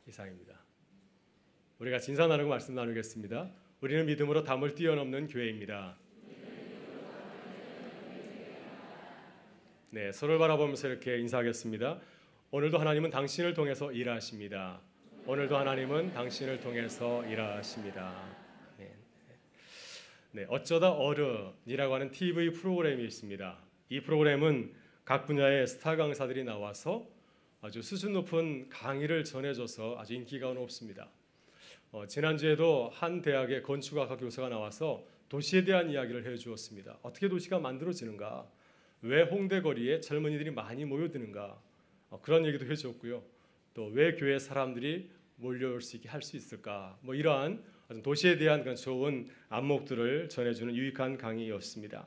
이상입니다. 우리가 진사 나누고 말씀 나누겠습니다. 우리는 믿음으로 담을 뛰어넘는 교회입니다. 네, 서로를 바라보면서 이렇게 인사하겠습니다. 오늘도 하나님은 당신을 통해서 일하십니다. 오늘도 하나님은 당신을 통해서 일하십니다. 네, 어쩌다 어른이라고 하는 TV 프로그램이 있습니다. 이 프로그램은 각 분야의 스타 강사들이 나와서 아주 수준 높은 강의를 전해줘서 아주 인기가 높습니다. 지난주에도 한 대학의 건축학과 교수가 나와서 도시에 대한 이야기를 해주었습니다. 어떻게 도시가 만들어지는가? 왜 홍대 거리에 젊은이들이 많이 모여드는가? 그런 얘기도 해주었고요. 또 왜 교회 사람들이 몰려올 수 있게 할 수 있을까? 이러한 도시에 대한 그런 좋은 안목들을 전해주는 유익한 강의였습니다.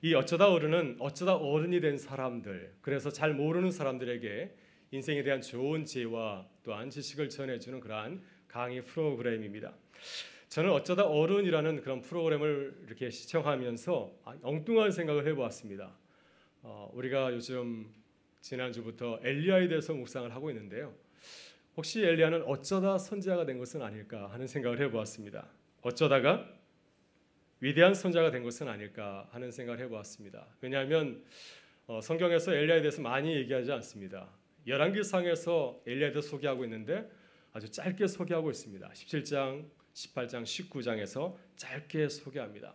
이 어쩌다 어른은 어쩌다 어른이 된 사람들, 그래서 잘 모르는 사람들에게 인생에 대한 좋은 지혜와 또한 지식을 전해주는 그러한 강의 프로그램입니다. 저는 어쩌다 어른이라는 그런 프로그램을 이렇게 시청하면서 엉뚱한 생각을 해보았습니다. 우리가 요즘 지난주부터 엘리야에 대해서 묵상을 하고 있는데요. 혹시 엘리야는 어쩌다 선지자가 된 것은 아닐까 하는 생각을 해보았습니다. 어쩌다가 위대한 선지자가 된 것은 아닐까 하는 생각을 해보았습니다. 왜냐하면 성경에서 엘리야에 대해서 많이 얘기하지 않습니다. 열왕기상에서 엘리야에 대해서 소개하고 있는데 아주 짧게 소개하고 있습니다. 17장, 18장, 19장에서 짧게 소개합니다.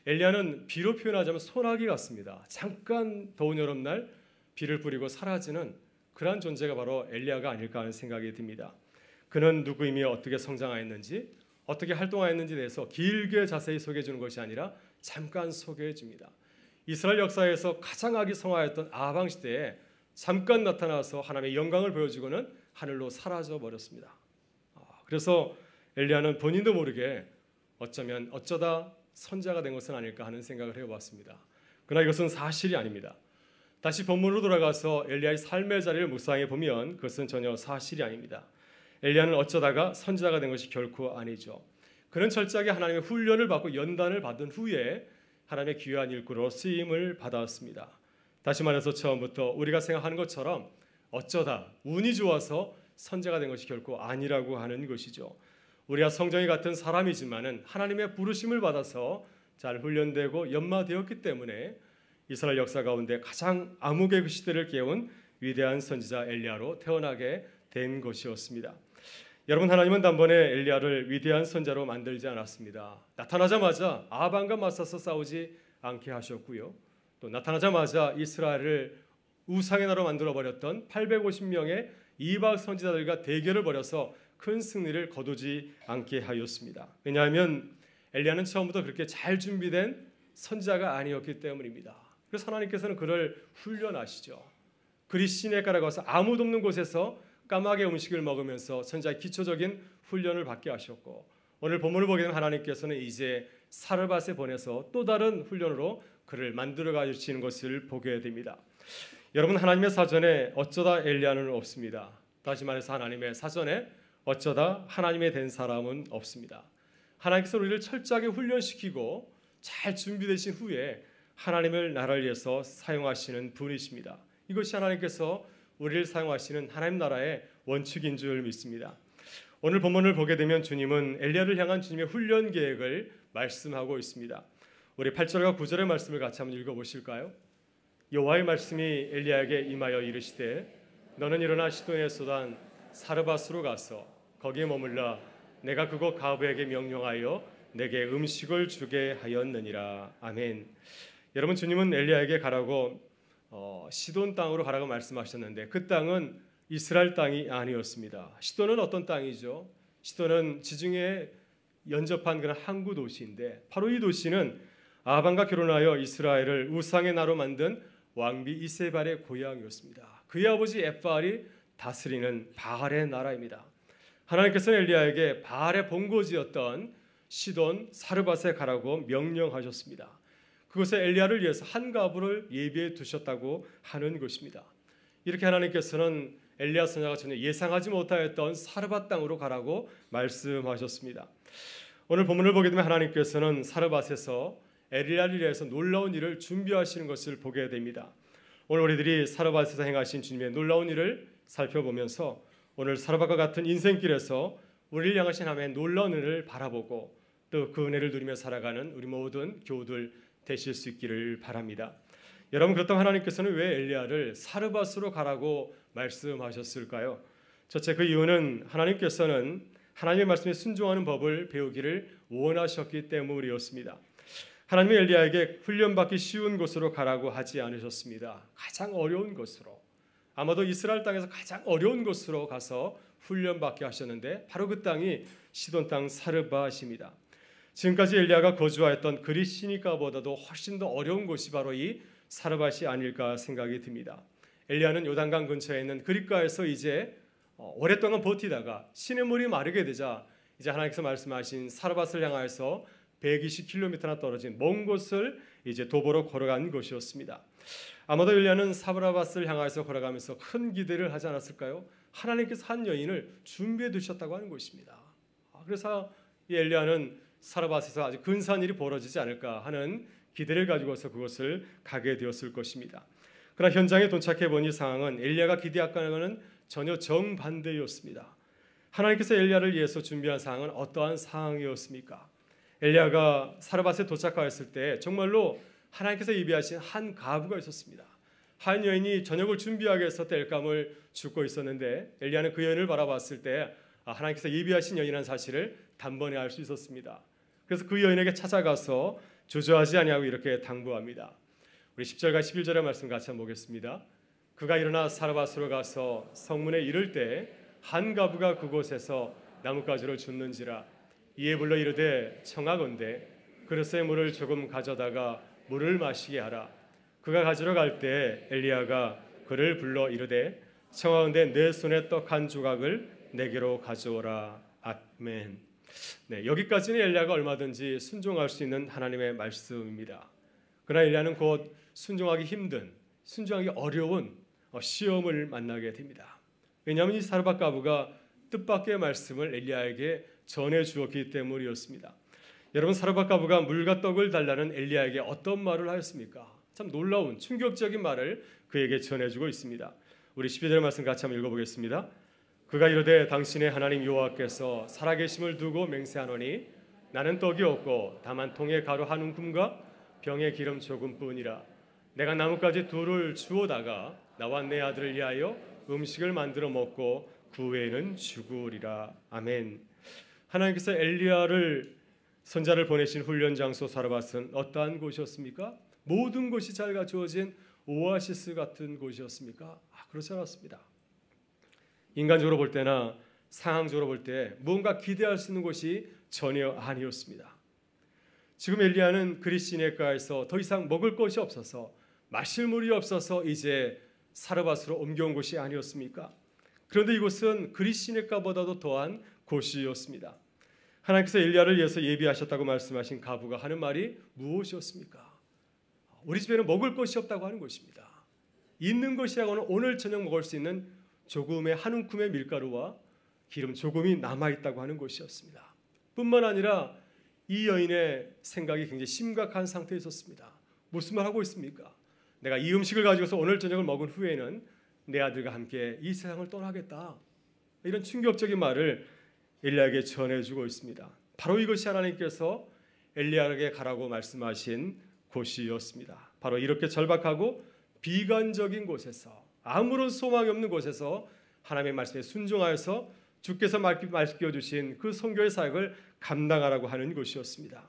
엘리야는 비로 표현하자면 소나기 같습니다. 잠깐 더운 여름날 비를 뿌리고 사라지는 그러한 존재가 바로 엘리야가 아닐까 하는 생각이 듭니다. 그는 누구이며 어떻게 성장하였는지, 어떻게 활동하였는지에 대해서 길게 자세히 소개해 주는 것이 아니라 잠깐 소개해 줍니다. 이스라엘 역사에서 가장 악이 성화했던 아방 시대에 잠깐 나타나서 하나님의 영광을 보여주고는 하늘로 사라져 버렸습니다. 그래서 엘리야는 본인도 모르게 어쩌면 어쩌다 선지자가 된 것은 아닐까 하는 생각을 해봤습니다. 그러나 이것은 사실이 아닙니다. 다시 본문으로 돌아가서 엘리야의 삶의 자리를 묵상해 보면 그것은 전혀 사실이 아닙니다. 엘리야는 어쩌다가 선지자가 된 것이 결코 아니죠. 그는 철저하게 하나님의 훈련을 받고 연단을 받은 후에 하나님의 귀한 일꾼으로 쓰임을 받았습니다. 다시 말해서 처음부터 우리가 생각하는 것처럼 어쩌다 운이 좋아서 선지자가 된 것이 결코 아니라고 하는 것이죠. 우리가 성정이 같은 사람이지만은 하나님의 부르심을 받아서 잘 훈련되고 연마되었기 때문에 이스라엘 역사 가운데 가장 암흑의 그 시대를 깨운 위대한 선지자 엘리야로 태어나게 된 것이었습니다. 여러분, 하나님은 단번에 엘리야를 위대한 선지자로 만들지 않았습니다. 나타나자마자 아합과 맞서서 싸우지 않게 하셨고요. 또 나타나자마자 이스라엘을 우상의 나라로 만들어버렸던 850명의 이방 선지자들과 대결을 벌여서 큰 승리를 거두지 않게 하였습니다. 왜냐하면 엘리야는 처음부터 그렇게 잘 준비된 선지자가 아니었기 때문입니다. 그래서 하나님께서는 그를 훈련하시죠. 그리 시내가에 가서 아무도 없는 곳에서 까마귀 음식을 먹으면서 선지자의 기초적인 훈련을 받게 하셨고, 오늘 본문을 보게 되면 하나님께서는 이제 사르밧에 보내서 또 다른 훈련으로 그를 만들어 가시는 것을 보게 됩니다. 여러분, 하나님의 사전에 어쩌다 엘리야는 없습니다. 다시 말해서 하나님의 사전에 어쩌다 하나님의 된 사람은 없습니다. 하나님께서 우리를 철저하게 훈련시키고 잘 준비되신 후에 하나님을 나라를 위해서 사용하시는 분이십니다. 이것이 하나님께서 우리를 사용하시는 하나님 나라의 원칙인 줄 믿습니다. 오늘 본문을 보게 되면 주님은 엘리야를 향한 주님의 훈련 계획을 말씀하고 있습니다. 우리 8절과 9절의 말씀을 같이 한번 읽어보실까요? 여호와의 말씀이 엘리야에게 임하여 이르시되 너는 일어나 시돈의 소단 사르밧으로 가서 거기에 머물라 내가 그곳 가브에게 명령하여 내게 음식을 주게 하였느니라. 아멘. 여러분, 주님은 엘리야에게 가라고 시돈 땅으로 가라고 말씀하셨는데 그 땅은 이스라엘 땅이 아니었습니다. 시돈은 어떤 땅이죠? 시돈은 지중해에 연접한 그런 항구 도시인데 바로 이 도시는 아합과 결혼하여 이스라엘을 우상의 나라로 만든 왕비 이세발의 고향이었습니다. 그의 아버지 엣발이 다스리는 바알의 나라입니다. 하나님께서는 엘리야에게 바알의 본거지였던 시돈 사르밧에 가라고 명령하셨습니다. 그곳에 엘리야를 위해서 한 가부를 예비해 두셨다고 하는 것입니다. 이렇게 하나님께서는 엘리야 선지자가 전혀 예상하지 못하였던 사르밧 땅으로 가라고 말씀하셨습니다. 오늘 본문을 보게 되면 하나님께서는 사르밧에서 엘리야를 위해서 놀라운 일을 준비하시는 것을 보게 됩니다. 오늘 우리들이 사르밧에서 행하신 주님의 놀라운 일을 살펴보면서 오늘 사르밧과 같은 인생길에서 우리를 향하신 하나님의 놀라운 은혜를 바라보고 또 그 은혜를 누리며 살아가는 우리 모든 교우들 되실 수 있기를 바랍니다. 여러분, 그렇다면 하나님께서는 왜 엘리야를 사르밧으로 가라고 말씀하셨을까요? 첫째, 그 이유는 하나님께서는 하나님의 말씀에 순종하는 법을 배우기를 원하셨기 때문이었습니다. 하나님이 엘리야에게 훈련받기 쉬운 곳으로 가라고 하지 않으셨습니다. 가장 어려운 곳으로, 아마도 이스라엘 땅에서 가장 어려운 곳으로 가서 훈련받게 하셨는데 바로 그 땅이 시돈 땅 사르밧입니다. 지금까지 엘리야가 거주하였던 그리시니까보다도 훨씬 더 어려운 곳이 바로 이 사르밧이 아닐까 생각이 듭니다. 엘리야는 요단강 근처에 있는 그릿가에서 이제 오랫동안 버티다가 시냇물이 마르게 되자 이제 하나님께서 말씀하신 사르밧을 향하여서 120km나 떨어진 먼 곳을 이제 도보로 걸어간 것이었습니다. 아마도 엘리야는 사르밧을 향하여서 걸어가면서 큰 기대를 하지 않았을까요? 하나님께서 한 여인을 준비해 두셨다고 하는 것입니다. 그래서 이 엘리야는 사르밧에서 아주 근사한 일이 벌어지지 않을까 하는 기대를 가지고서 그것을 가게 되었을 것입니다. 그러나 현장에 도착해 보니 상황은 엘리야가 기대했거는 전혀 정반대였습니다. 하나님께서 엘리야를 위해서 준비한 상황은 어떠한 상황이었습니까? 엘리야가 사르밧에 도착하였을 때 정말로 하나님께서 예비하신 한 가부가 있었습니다. 한 여인이 저녁을 준비하기 위해서 땔감을 줍고 있었는데 엘리야는 그 여인을 바라봤을 때 하나님께서 예비하신 여인이라는 사실을 단번에 알 수 있었습니다. 그래서 그 여인에게 찾아가서 주저하지 아니하고 이렇게 당부합니다. 우리 10절과 11절의 말씀 같이 한번 보겠습니다. 그가 일어나 사르밧으로 가서 성문에 이를 때 한 가부가 그곳에서 나뭇가지를 줍는지라. 이에 불러 이르되 청하건대 그릇에 물을 조금 가져다가 물을 마시게 하라. 그가 가지러 갈 때 엘리야가 그를 불러 이르되 청하건대 내 손에 떡 한 조각을 내게로 가져오라. 아멘. 네, 여기까지는 엘리야가 얼마든지 순종할 수 있는 하나님의 말씀입니다. 그러나 엘리야는 곧 순종하기 힘든, 순종하기 어려운 시험을 만나게 됩니다. 왜냐하면 이 사르밧 가부가 뜻밖의 말씀을 엘리야에게 전해 주었기 때문이었습니다. 여러분, 사르밧 가부가 물과 떡을 달라는 엘리야에게 어떤 말을 하였습니까? 참 놀라운 충격적인 말을 그에게 전해주고 있습니다. 우리 12절 말씀 같이 한번 읽어보겠습니다. 그가 이르되 당신의 하나님 여호와께서 살아계심을 두고 맹세하노니 나는 떡이 없고 다만 통에 가루 한 움큼과 병에 기름 조금뿐이라. 내가 나뭇가지 둘을 주워다가 나와 내 아들을 위하여 음식을 만들어 먹고 그 외에는 죽으리라. 아멘. 하나님께서 엘리야를 선자를 보내신 훈련 장소 사르밧은 어떠한 곳이었습니까? 모든 것이 잘 갖추어진 오아시스 같은 곳이었습니까? 그렇지 않았습니다. 인간적으로 볼 때나 상황적으로 볼 때 무언가 기대할 수 있는 곳이 전혀 아니었습니다. 지금 엘리야는 그리시네가에서 더 이상 먹을 것이 없어서 마실 물이 없어서 이제 사르밧으로 옮겨온 곳이 아니었습니까? 그런데 이곳은 그리시네가보다도 더한 곳이었습니다. 하나님께서 엘리야를 위해서 예비하셨다고 말씀하신 가부가 하는 말이 무엇이었습니까? 우리 집에는 먹을 것이 없다고 하는 것입니다. 있는 것이라고는 오늘 저녁 먹을 수 있는 조금의 한 움큼의 밀가루와 기름 조금이 남아있다고 하는 것이었습니다. 뿐만 아니라 이 여인의 생각이 굉장히 심각한 상태에 있었습니다. 무슨 말 하고 있습니까? 내가 이 음식을 가지고서 오늘 저녁을 먹은 후에는 내 아들과 함께 이 세상을 떠나겠다. 이런 충격적인 말을 엘리야에게 전해주고 있습니다. 바로 이것이 하나님께서 엘리야에게 가라고 말씀하신 곳이었습니다. 바로 이렇게 절박하고 비관적인 곳에서, 아무런 소망이 없는 곳에서 하나님의 말씀에 순종하여서 주께서 맡겨주신 그 선교의 사역을 감당하라고 하는 것이었습니다.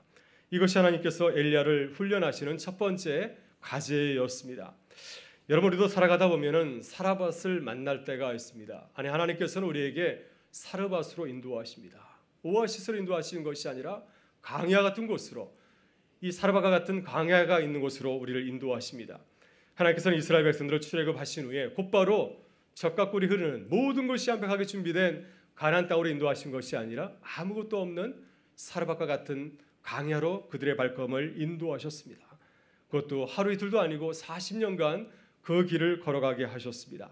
이것이 하나님께서 엘리야를 훈련하시는 첫 번째 과제였습니다. 여러분, 우리도 살아가다 보면은 사르밧을 만날 때가 있습니다. 아니, 하나님께서는 우리에게 사르밧으로 인도하십니다. 오아시스로 인도하시는 것이 아니라 광야 같은 곳으로, 이 사르밧과 같은 광야가 있는 곳으로 우리를 인도하십니다. 하나님께서는 이스라엘 백성들을 출애굽하신 후에 곧바로 젖과 꿀이 흐르는 모든 것이 완벽하게 준비된 가나안 땅으로 인도하신 것이 아니라 아무것도 없는 사르밧과 같은 광야로 그들의 발걸음을 인도하셨습니다. 그것도 하루 이틀도 아니고 40년간 그 길을 걸어가게 하셨습니다.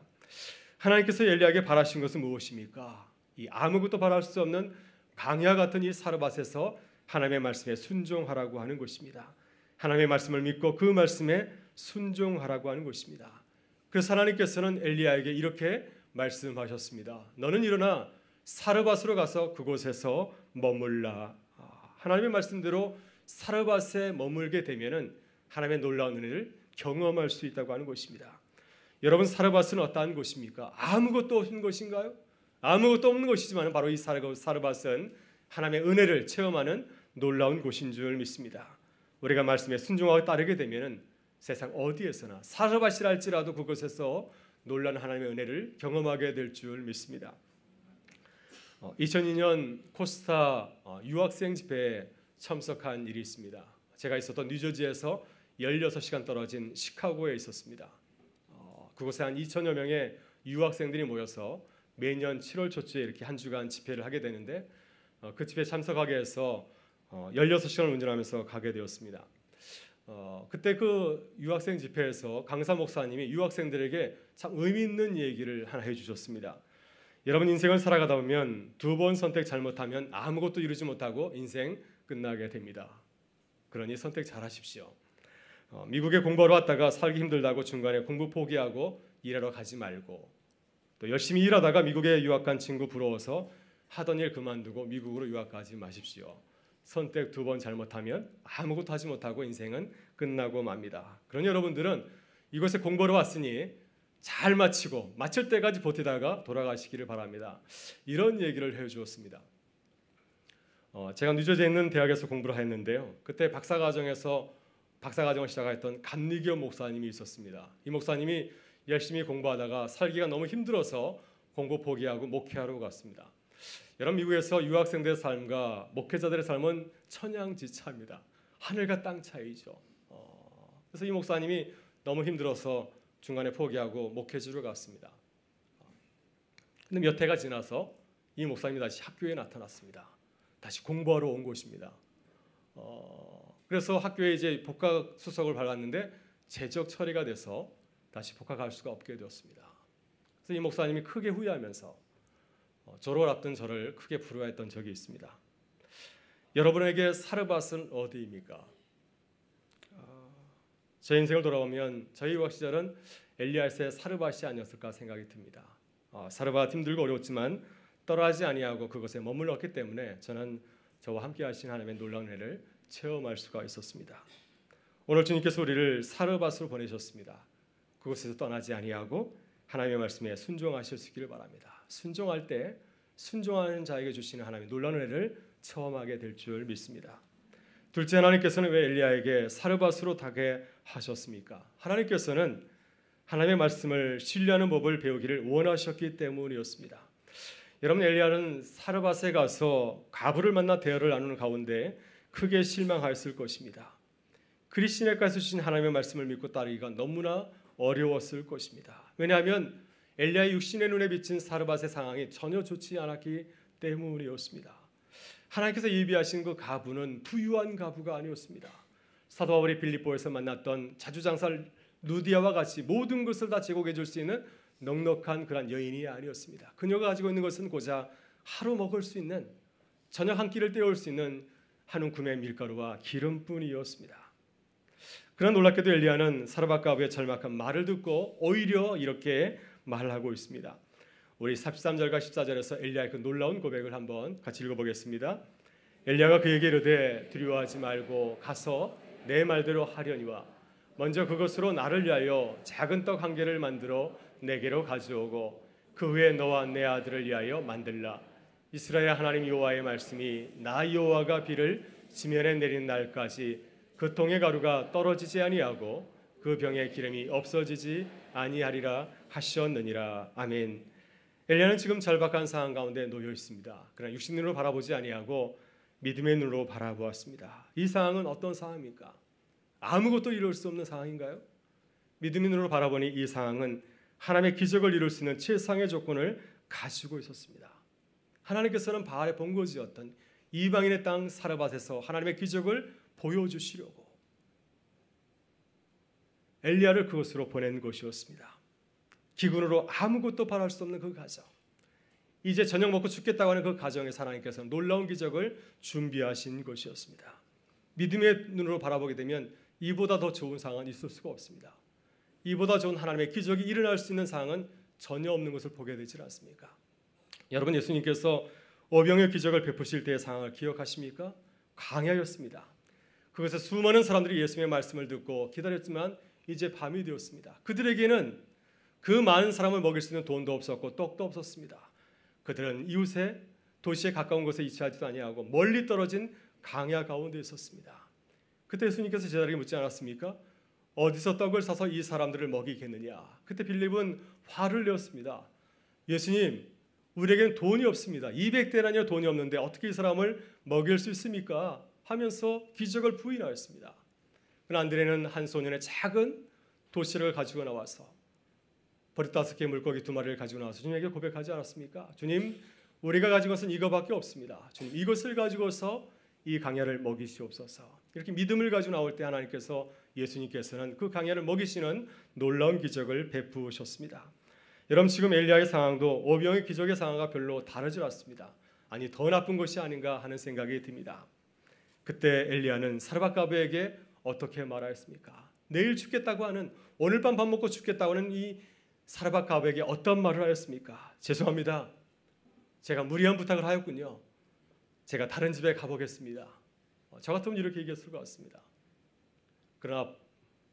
하나님께서 엘리야에게 바라신 것은 무엇입니까? 이 아무것도 바랄 수 없는 광야 같은 이 사르밧에서 하나님의 말씀에 순종하라고 하는 것입니다. 하나님의 말씀을 믿고 그 말씀에 순종하라고 하는 것입니다. 그래서 하나님께서는 엘리야에게 이렇게 말씀하셨습니다. 너는 일어나 사르밧으로 가서 그곳에서 머물라. 하나님의 말씀대로 사르밧에 머물게 되면은 하나님의 놀라운 은혜를 경험할 수 있다고 하는 것입니다. 여러분, 사르밧은 어떠한 곳입니까? 아무것도 없는 것인가요? 아무것도 없는 것이지만 바로 이 사르밧은 하나님의 은혜를 체험하는 놀라운 곳인 줄 믿습니다. 우리가 말씀에 순종하고 따르게 되면은 세상 어디에서나 사르밧이라 할지라도 그곳에서 놀라운 하나님의 은혜를 경험하게 될 줄 믿습니다. 2002년 코스타 유학생 집회에 참석한 일이 있습니다. 제가 있었던 뉴저지에서 16시간 떨어진 시카고에 있었습니다. 그곳에 한 2천여 명의 유학생들이 모여서 매년 7월 초쯤에 이렇게 한 주간 집회를 하게 되는데 그 집회에 참석하게 해서 16시간을 운전하면서 가게 되었습니다. 그때 그 유학생 집회에서 강사 목사님이 유학생들에게 참 의미 있는 얘기를 하나 해주셨습니다. 여러분, 인생을 살아가다 보면 두 번 선택 잘못하면 아무것도 이루지 못하고 인생 끝나게 됩니다. 그러니 선택 잘하십시오. 미국에 공부하러 왔다가 살기 힘들다고 중간에 공부 포기하고 일하러 가지 말고, 또 열심히 일하다가 미국에 유학 간 친구 부러워서 하던 일 그만두고 미국으로 유학 가지 마십시오. 선택 두 번 잘못하면 아무것도 하지 못하고 인생은 끝나고 맙니다. 그러니 여러분들은 이곳에 공부하러 왔으니 잘 마치고 마칠 때까지 버티다가 돌아가시기를 바랍니다. 이런 얘기를 해주었습니다. 제가 뉴저지에 있는 대학에서 공부를 했는데요. 그때 박사과정을 시작했던 감리교 목사님이 있었습니다. 이 목사님이 열심히 공부하다가 살기가 너무 힘들어서 공부 포기하고 목회하러 갔습니다. 여러분, 미국에서 유학생들의 삶과 목회자들의 삶은 천양지차입니다. 하늘과 땅 차이죠. 그래서 이 목사님이 너무 힘들어서 중간에 포기하고 목회지로 갔습니다. 근데 몇 해가 지나서 이 목사님이 다시 학교에 나타났습니다. 다시 공부하러 온 곳입니다. 그래서 학교에 이제 복학 수석을 밟았는데 재적 처리가 돼서 다시 복학할 수가 없게 되었습니다. 그래서 이 목사님이 크게 후회하면서 졸업을 앞둔 저를 크게 부러워했던 적이 있습니다. 여러분에게 사르밧은 어디입니까? 제 인생을 돌아보면 저희 유학 시절은 엘리야스의 사르밧이 아니었을까 생각이 듭니다. 사르밧 힘들고 어려웠지만 떠나지 아니하고 그것에 머물렀기 때문에 저는 저와 함께 하신 하나님의 놀라운 은혜를 체험할 수가 있었습니다. 오늘 주님께서 우리를 사르밧으로 보내셨습니다. 그곳에서 떠나지 아니하고 하나님의 말씀에 순종하실 수 있기를 바랍니다. 순종할 때 순종하는 자에게 주시는 하나님의 놀라운 은혜를 체험하게 될 줄 믿습니다. 둘째, 하나님께서는 왜 엘리야에게 사르밧으로 가게 하셨습니까? 하나님께서는 하나님의 말씀을 신뢰하는 법을 배우기를 원하셨기 때문이었습니다. 여러분, 엘리야는 사르밧에 가서 가부를 만나 대화를 나누는 가운데 크게 실망하였을 것입니다. 그리스도께서 주신 하나님의 말씀을 믿고 따르기가 너무나 어려웠을 것입니다. 왜냐하면 엘리야의 육신의 눈에 비친 사르밧의 상황이 전혀 좋지 않았기 때문이었습니다. 하나님께서 예비하신 그 가부는 부유한 가부가 아니었습니다. 사도 바울이 빌립보에서 만났던 자주장사 루디아와 같이 모든 것을 다 제공해 줄 수 있는 넉넉한 그런 여인이 아니었습니다. 그녀가 가지고 있는 것은 고작 하루 먹을 수 있는, 저녁 한 끼를 때울 수 있는 한 움큼의 밀가루와 기름뿐이었습니다. 그러나 놀랍게도 엘리야는 사르밧 가부의 절박한 말을 듣고 오히려 이렇게 말하고 있습니다. 우리 13절과 14절에서 엘리야의 그 놀라운 고백을 한번 같이 읽어보겠습니다. 엘리야가 그에게 이르되 두려워하지 말고 가서 내 말대로 하려니와 먼저 그것으로 나를 위하여 작은 떡 한 개를 만들어 내게로 가져오고 그 후에 너와 내 아들을 위하여 만들라. 이스라엘 하나님 여호와의 말씀이 나 여호와가 비를 지면에 내리는 날까지 그 통의 가루가 떨어지지 아니하고 그 병의 기름이 없어지지 아니하리라 하셨느니라. 아멘. 엘리야는 지금 절박한 상황 가운데 놓여 있습니다. 그러나 육신 눈으로 바라보지 아니하고 믿음의 눈으로 바라보았습니다. 이 상황은 어떤 상황입니까? 아무것도 이룰 수 없는 상황인가요? 믿음의 눈으로 바라보니 이 상황은 하나님의 기적을 이룰 수 있는 최상의 조건을 가지고 있었습니다. 하나님께서는 바알의 본거지였던 이방인의 땅 사르밧에서 하나님의 기적을 보여주시려고 엘리야를 그곳으로 보낸 것이었습니다. 기근으로 아무것도 바랄 수 없는 그 가정, 이제 저녁 먹고 죽겠다고 하는 그 가정에서 하나님께서는 놀라운 기적을 준비하신 것이었습니다. 믿음의 눈으로 바라보게 되면 이보다 더 좋은 상황은 있을 수가 없습니다. 이보다 좋은 하나님의 기적이 일어날 수 있는 상황은 전혀 없는 것을 보게 되지 않습니까? 여러분, 예수님께서 오병의 기적을 베푸실 때의 상황을 기억하십니까? 광야였습니다. 그것에 수많은 사람들이 예수님의 말씀을 듣고 기다렸지만 이제 밤이 되었습니다. 그들에게는 그 많은 사람을 먹일 수 있는 돈도 없었고 떡도 없었습니다. 그들은 이웃의 도시에 가까운 곳에 위치하지도 아니하고 멀리 떨어진 광야 가운데 있었습니다. 그때 예수님께서 제자들에게 묻지 않았습니까? 어디서 떡을 사서 이 사람들을 먹이겠느냐? 그때 빌립은 화를 내었습니다. 예수님, 우리에겐 돈이 없습니다. 200데나리온 돈이 없는데 어떻게 이 사람을 먹일 수 있습니까? 하면서 기적을 부인하였습니다. 그러나 안드레는 한 소년의 작은 도시락을 가지고 나와서 버릇 5개의 물고기 2마리를 가지고 나와서 주님에게 고백하지 않았습니까? 주님, 우리가 가진 것은 이거밖에 없습니다. 주님, 이것을 가지고서 이 광야를 먹이시옵소서. 이렇게 믿음을 가지고 나올 때 하나님께서, 예수님께서는 그 광야를 먹이시는 놀라운 기적을 베푸셨습니다. 여러분, 지금 엘리야의 상황도 오병의 기적의 상황과 별로 다르지 않습니다. 아니, 더 나쁜 것이 아닌가 하는 생각이 듭니다. 그때 엘리야는 사르밧가브에게 어떻게 말하였습니까? 내일 죽겠다고 하는, 오늘 밤 밥 먹고 죽겠다고 하는 이 사르밧가브에게 어떤 말을 하였습니까? 죄송합니다. 제가 무리한 부탁을 하였군요. 제가 다른 집에 가보겠습니다. 저 같으면 이렇게 얘기했을 것 같습니다. 그러나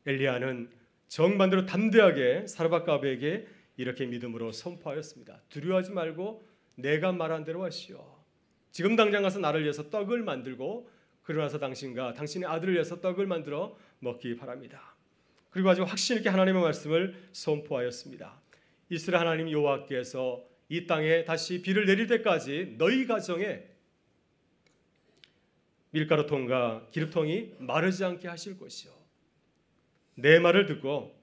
엘리야는 정반대로 담대하게 사르밧가브에게 이렇게 믿음으로 선포하였습니다. 두려워하지 말고 내가 말한 대로 하시오. 지금 당장 가서 나를 위해서 떡을 만들고 그러나서 당신과 당신의 아들을 위해서 떡을 만들어 먹기 바랍니다. 그리고 아주 확신 있게 하나님의 말씀을 선포하였습니다. 이스라엘 하나님 여호와께서 이 땅에 다시 비를 내릴 때까지 너희 가정에 밀가루통과 기름통이 마르지 않게 하실 것이요. 내 말을 듣고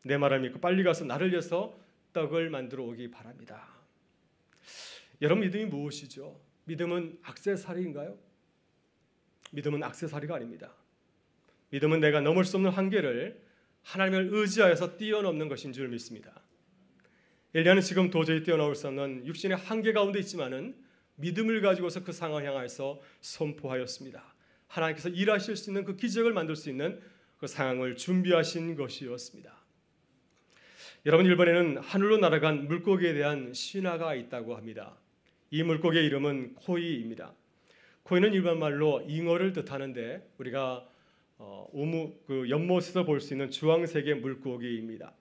내 말을 믿고 빨리 가서 나를 위해서 떡을 만들어 오기 바랍니다. 여러분, 믿음이 무엇이죠? 믿음은 액세서리인가요? 믿음은 액세서리가 아닙니다. 믿음은 내가 넘을 수 없는 한계를 하나님을 의지하여서 뛰어넘는 것인 줄 믿습니다. 엘리야는 지금 도저히 뛰어넘을 수 없는 육신의 한계 가운데 있지만은 믿음을 가지고서 그 상황을 향해서 선포하였습니다. 하나님께서 일하실 수 있는 그 기적을 만들 수 있는 그 상황을 준비하신 것이었습니다. 여러분, 일본에는 하늘로 날아간 물고기에 대한 신화가 있다고 합니다. 이 물고기의 이름은 코이입니다. 코이는 일반 말로 잉어를 뜻하는데 우리가 연못에서 볼 수 있는 주황색의 물고기입니다.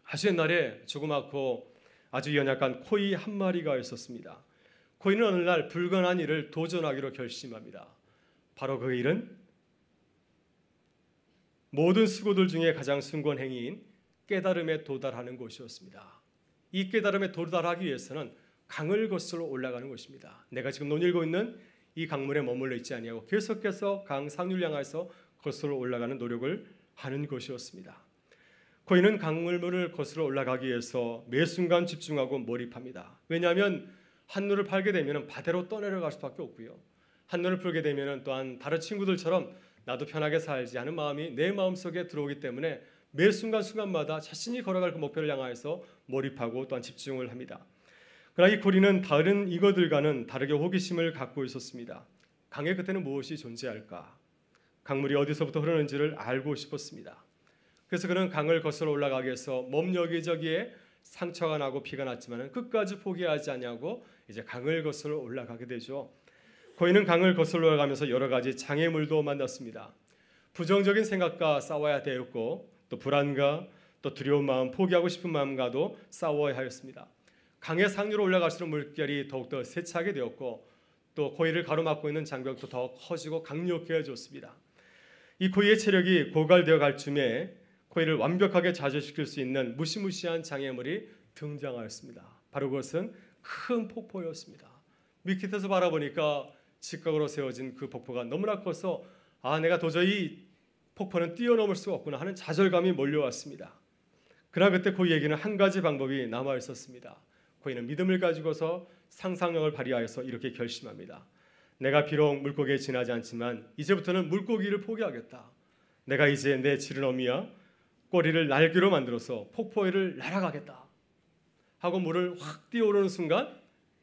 아주 옛날에 조그맣고 아주 연약한 코이 한 마리가 있었습니다. 코이는 어느 날 불가능한 일을 도전하기로 결심합니다. 바로 그 일은 모든 수고들 중에 가장 숭고한 행위인 깨달음에 도달하는 것이었습니다. 이 깨달음에 도달하기 위해서는 강을 거슬러 올라가는 것입니다. 내가 지금 논일고 있는 이 강물에 머물러 있지 아니하고 계속해서 강 상류를 향해서 거슬러 올라가는 노력을 하는 것이었습니다. 코이는 강물을 거슬러 올라가기 위해서 매 순간 집중하고 몰입합니다. 왜냐하면 한눈을 팔게 되면 바다로 떠내려갈 수밖에 없고요. 한눈을 풀게 되면 또한 다른 친구들처럼 나도 편하게 살지 하는 마음이 내 마음속에 들어오기 때문에 매 순간순간마다 자신이 걸어갈 그 목표를 향하여서 몰입하고 또한 집중을 합니다. 그러나 이 코이는 다른 잉어들과는 다르게 호기심을 갖고 있었습니다. 강의 끝에는 무엇이 존재할까? 강물이 어디서부터 흐르는지를 알고 싶었습니다. 그래서 그는 강을 거슬러 올라가기 위해서 몸 여기저기에 상처가 나고 피가 났지만 끝까지 포기하지 않냐고 이제 강을 거슬러 올라가게 되죠. 코이는 강을 거슬러 올라가면서 여러 가지 장애물도 만났습니다. 부정적인 생각과 싸워야 되었고 또 불안과 또 두려운 마음, 포기하고 싶은 마음과도 싸워야 하였습니다. 강의 상류로 올라갈수록 물결이 더욱더 세차게 되었고 또 코이를 가로막고 있는 장벽도 더 커지고 강력해졌습니다. 이 코이의 체력이 고갈되어 갈 즈음에 코이를 완벽하게 좌절시킬 수 있는 무시무시한 장애물이 등장하였습니다. 바로 그것은 큰 폭포였습니다. 밑에서 바라보니까 직각으로 세워진 그 폭포가 너무나 커서 내가 도저히 폭포는 뛰어넘을 수가 없구나 하는 좌절감이 몰려왔습니다. 그러나 그때 코이에게는 한 가지 방법이 남아 있었습니다. 코이는 믿음을 가지고서 상상력을 발휘하여서 이렇게 결심합니다. 내가 비록 물고기에 지나지 않지만 이제부터는 물고기를 포기하겠다. 내가 이제 내 지른 어미와 꼬리를 날개로 만들어서 폭포 위를 날아가겠다 하고 물을 확 뛰어오르는 순간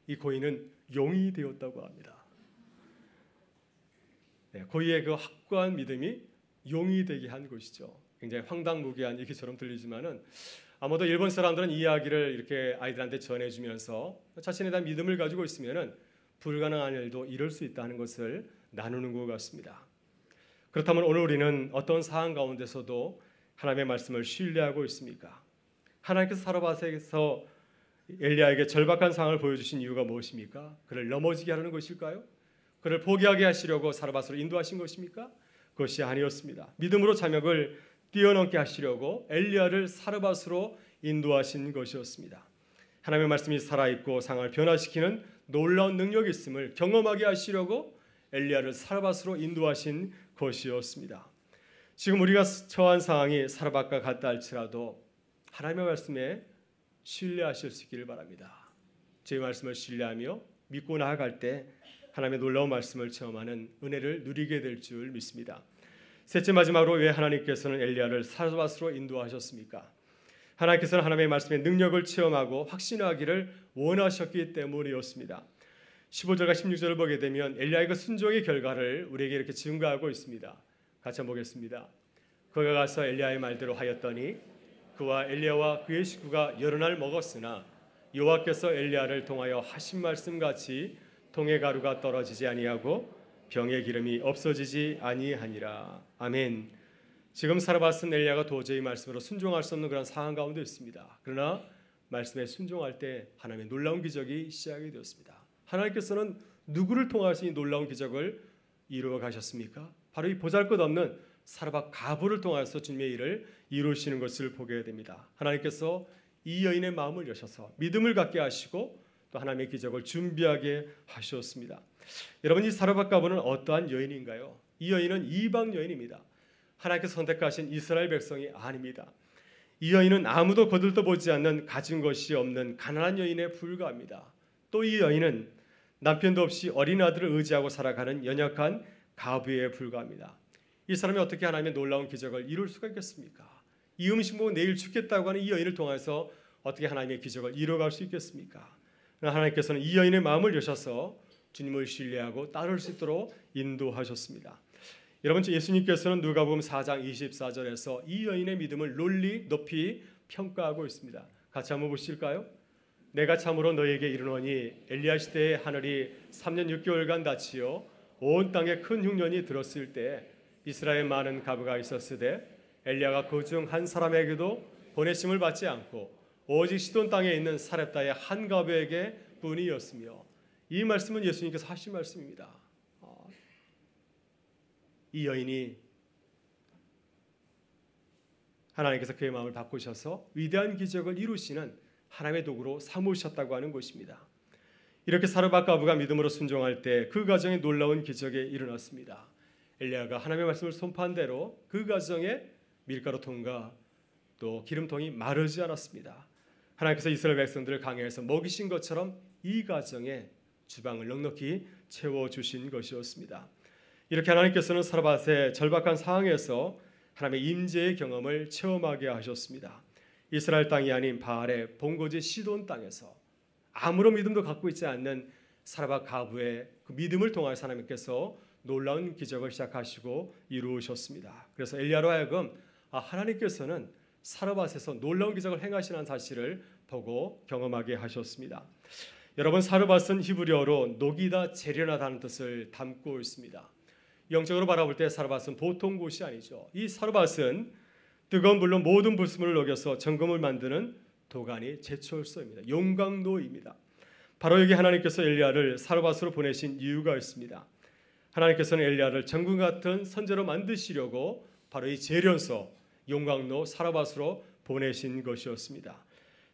이 코이는 용이 되었다고 합니다. 코이의 그 확고한 믿음이 용이 되게 한 것이죠. 굉장히 황당무계한 얘기처럼 들리지만은 아마도 일본 사람들은 이 이야기를 이렇게 아이들한테 전해주면서 자신에 대한 믿음을 가지고 있으면 불가능한 일도 이룰 수 있다는 것을 나누는 것 같습니다. 그렇다면 오늘 우리는 어떤 상황 가운데서도 하나님의 말씀을 신뢰하고 있습니까? 하나님께서 사르밧에서 엘리야에게 절박한 상황을 보여주신 이유가 무엇입니까? 그를 넘어지게 하려는 것일까요? 그를 포기하게 하시려고 사르밧으로 인도하신 것입니까? 그것이 아니었습니다. 믿음으로 자격을 뛰어넘게 하시려고 엘리야를 사르밧으로 인도하신 것이었습니다. 하나님의 말씀이 살아있고 상황을 변화시키는 놀라운 능력이 있음을 경험하게 하시려고 엘리야를 사르밧으로 인도하신 것이었습니다. 지금 우리가 처한 상황이 사르밧과 같다 할지라도 하나님의 말씀에 신뢰하실 수 있기를 바랍니다. 제 말씀을 신뢰하며 믿고 나아갈 때 하나님의 놀라운 말씀을 체험하는 은혜를 누리게 될 줄 믿습니다. 셋째 마지막으로 왜 하나님께서는 엘리야를 사르밧으로 인도하셨습니까? 하나님께서는 하나님의 말씀의 능력을 체험하고 확신하기를 원하셨기 때문이었습니다. 15절과 16절을 보게 되면 엘리야의 그 순종의 결과를 우리에게 이렇게 증거하고 있습니다. 같이 한번 보겠습니다. 그가 가서 엘리야의 말대로 하였더니 그와 엘리야와 그의 식구가 여러 날 먹었으나 여호와께서 엘리야를 통하여 하신 말씀같이 통의 가루가 떨어지지 아니하고 병의 기름이 없어지지 아니하니라. 아멘. 지금 사르밧은 엘리야가 도저히 말씀으로 순종할 수 없는 그런 상황 가운데 있습니다. 그러나 말씀에 순종할 때 하나님의 놀라운 기적이 시작이 되었습니다. 하나님께서는 누구를 통해서 이 놀라운 기적을 이루어 가셨습니까? 바로 이 보잘것없는 사르밧 가부를 통해서 주님의 일을 이루시는 것을 보게 됩니다. 하나님께서 이 여인의 마음을 여셔서 믿음을 갖게 하시고 또 하나님의 기적을 준비하게 하셨습니다. 여러분, 이 사르밧 가부는 어떠한 여인인가요? 이 여인은 이방 여인입니다. 하나님께서 선택하신 이스라엘 백성이 아닙니다. 이 여인은 아무도 거들떠보지 않는 가진 것이 없는 가난한 여인에 불과합니다. 또 이 여인은 남편도 없이 어린 아들을 의지하고 살아가는 연약한 가부에 불과합니다. 이 사람이 어떻게 하나님의 놀라운 기적을 이룰 수가 있겠습니까? 이 음식 보고 내일 죽겠다고 하는 이 여인을 통해서 어떻게 하나님의 기적을 이루어갈 수 있겠습니까? 하나님께서는 이 여인의 마음을 여셔서 주님을 신뢰하고 따를 수 있도록 인도하셨습니다. 여러분, 예수님께서는 누가복음 4장 24절에서 이 여인의 믿음을 높이 평가하고 있습니다. 같이 한번 보실까요? 내가 참으로 너희에게 이르노니 엘리야 시대에 하늘이 3년 6개월간 닫히어 온 땅에 큰 흉년이 들었을 때 이스라엘 많은 가부가 있었으되 엘리야가 그 중 한 사람에게도 보내심을 받지 않고 오직 시돈 땅에 있는 사렙다의 한 가부에게 뿐이었으며, 이 말씀은 예수님께서 하신 말씀입니다. 이 여인이 하나님께서 그의 마음을 바꾸셔서 위대한 기적을 이루시는 하나님의 도구로 삼으셨다고 하는 것입니다. 이렇게 사르밧 가부가 믿음으로 순종할 때 그 가정에 놀라운 기적이 일어났습니다. 엘리야가 하나님의 말씀을 선포한 대로 그 가정에 밀가루통과 또 기름통이 마르지 않았습니다. 하나님께서 이스라엘 백성들을 강해해서 먹이신 것처럼 이 가정에 주방을 넉넉히 채워주신 것이었습니다. 이렇게 하나님께서는 사르밧의 절박한 상황에서 하나님의 임재의 경험을 체험하게 하셨습니다. 이스라엘 땅이 아닌 바알의 본거지 시돈 땅에서 아무런 믿음도 갖고 있지 않는 사르밧 가부의 그 믿음을 통하여 하나님께서 놀라운 기적을 시작하시고 이루셨습니다. 그래서 엘리야로 하여금 하나님께서는 사르밧에서 놀라운 기적을 행하시는 사실을 보고 경험하게 하셨습니다. 여러분, 사르밧은 히브리어로 녹이다 재련하다는 뜻을 담고 있습니다. 영적으로 바라볼 때 사르밧은 보통 곳이 아니죠. 이 사르밧은 뜨거운 불로 모든 불순물을 녹여서 정금을 만드는 도가니 제철소입니다. 용광로입니다. 바로 여기 하나님께서 엘리야를 사르밧으로 보내신 이유가 있습니다. 하나님께서는 엘리야를 정금 같은 선제로 만드시려고 바로 이 재련소 용광로 사르밧으로 보내신 것이었습니다.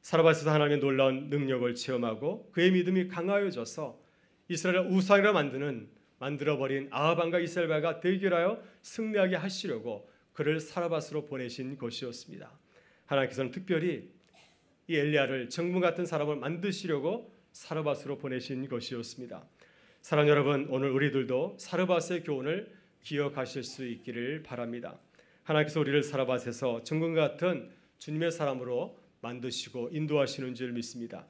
사르밧에서 하나님의 놀라운 능력을 체험하고 그의 믿음이 강하여져서 이스라엘을 우상이라 만들어버린 아합왕과 이스라엘과 대결하여 승리하게 하시려고 그를 사르밧으로 보내신 것이었습니다. 하나님께서는 특별히 이 엘리야를 정금 같은 사람을 만드시려고 사르밧으로 보내신 것이었습니다. 사랑하는 여러분, 오늘 우리들도 사르밧의 교훈을 기억하실 수 있기를 바랍니다. 하나님께서 우리를 사르밧에서 정금 같은 주님의 사람으로 만드시고 인도하시는 줄 믿습니다.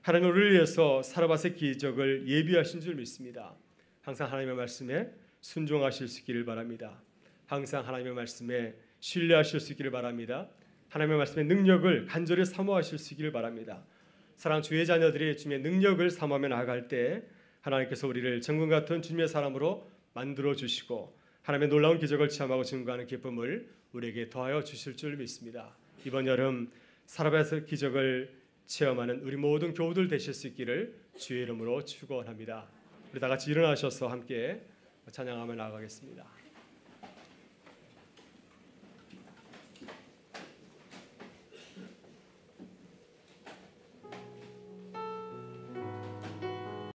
하나님은 우리를 위해서 사르밧의 기적을 예비하신 줄 믿습니다. 항상 하나님의 말씀에 순종하실 수 있기를 바랍니다. 항상 하나님의 말씀에 신뢰하실 수 있기를 바랍니다. 하나님의 말씀의 능력을 간절히 사모하실 수 있기를 바랍니다. 사랑하는 주의 자녀들이 주님의 능력을 사모하며 나아갈 때 하나님께서 우리를 정금 같은 주님의 사람으로 만들어 주시고 하나님의 놀라운 기적을 체험하고 증거하는 기쁨을 우리에게 더하여 주실 줄 믿습니다. 이번 여름 사람에서 기적을 체험하는 우리 모든 교우들 되실 수 있기를 주의 이름으로 축원합니다. 우리 다 같이 일어나셔서 함께 찬양하며 나아가겠습니다.